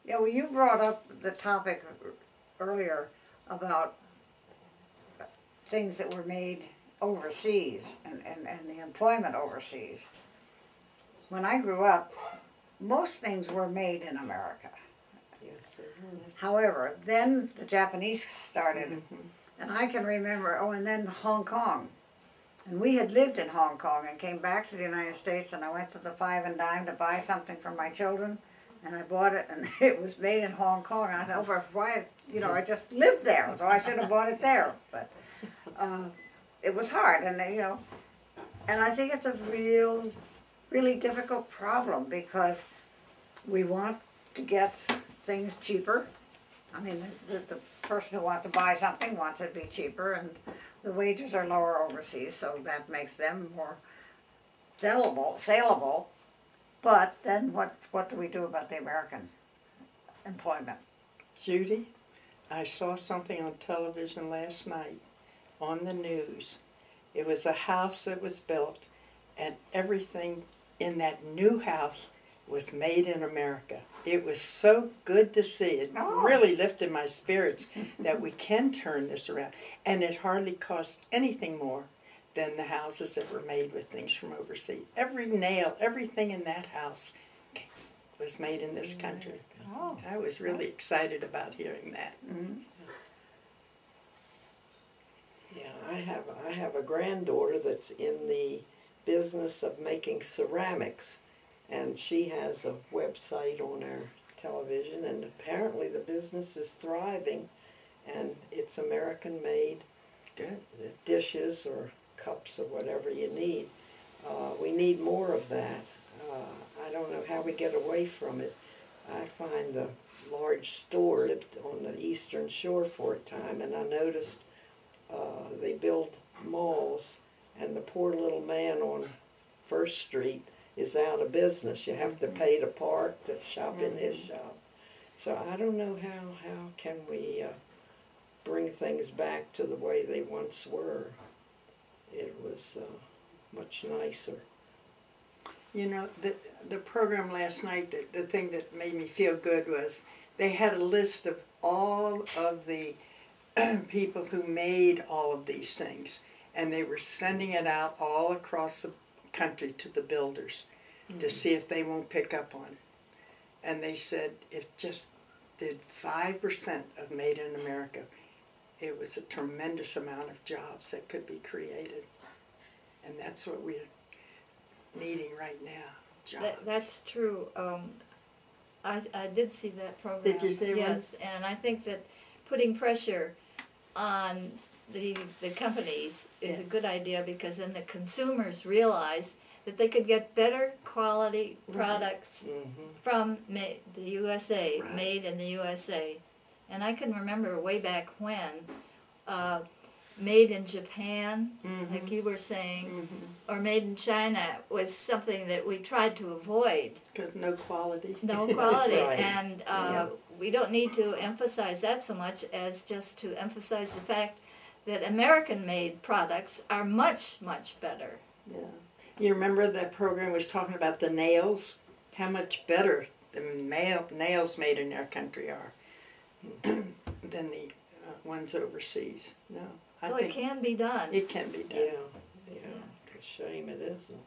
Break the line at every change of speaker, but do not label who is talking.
Yeah, well, you brought up the topic earlier about things that were made overseas and the employment overseas. When I grew up, most things were made in America. However, then the Japanese started, and I can remember, and then Hong Kong. And we had lived in Hong Kong and came back to the United States, and I went to the Five and Dime to buy something for my children, and I bought it, and it was made in Hong Kong. And I thought, well, why, I just lived there, so I should have bought it there. But it was hard, and and I think it's a really difficult problem because we want to get things cheaper. I mean, the person who wants to buy something wants it to be cheaper, and the wages are lower overseas, so that makes them more saleable. But then what do we do about the American employment?
Judy, I saw something on television last night on the news. It was a house that was built, and everything in that new house was made in America. It was so good to see. It really lifted my spirits that we can turn this around. And it hardly cost anything more than the houses that were made with things from overseas. Every nail, everything in that house was made in this country. I was really excited about hearing that.
Yeah, I have a granddaughter that's in the business of making ceramics. And she has a website on our television, and apparently the business is thriving, and it's American-made dishes or cups or whatever you need. We need more of that. I don't know how we get away from it. I find the large store on the Eastern Shore for a time, and I noticed they build malls, and the poor little man on First Street is out of business. You have to pay to park to shop in his shop. So I don't know how can we bring things back to the way they once were. It was much nicer.
You know, the program last night, the thing that made me feel good was they had a list of all of the people who made all of these things, and they were sending it out all across the country to the builders to see if they won't pick up on it. And they said if just did 5% of Made in America, it was a tremendous amount of jobs that could be created. And that's what we're needing right now, jobs.
That's true. I did see that program.
Did you see one?
Yes, and I think that putting pressure on the companies is a good idea, because then the consumers realize that they could get better quality products from the USA, made in the USA. And I can remember way back when, made in Japan, like you were saying, or made in China was something that we tried to avoid.
Because no quality.
No quality,
right.
and we don't need to emphasize that so much as just to emphasize the fact that American-made products are much, much better.
Yeah. You remember that program was talking about the nails? How much better the nails made in our country are than the ones overseas. No,
So it can be done.
It can be done.
Yeah, it's a shame it isn't.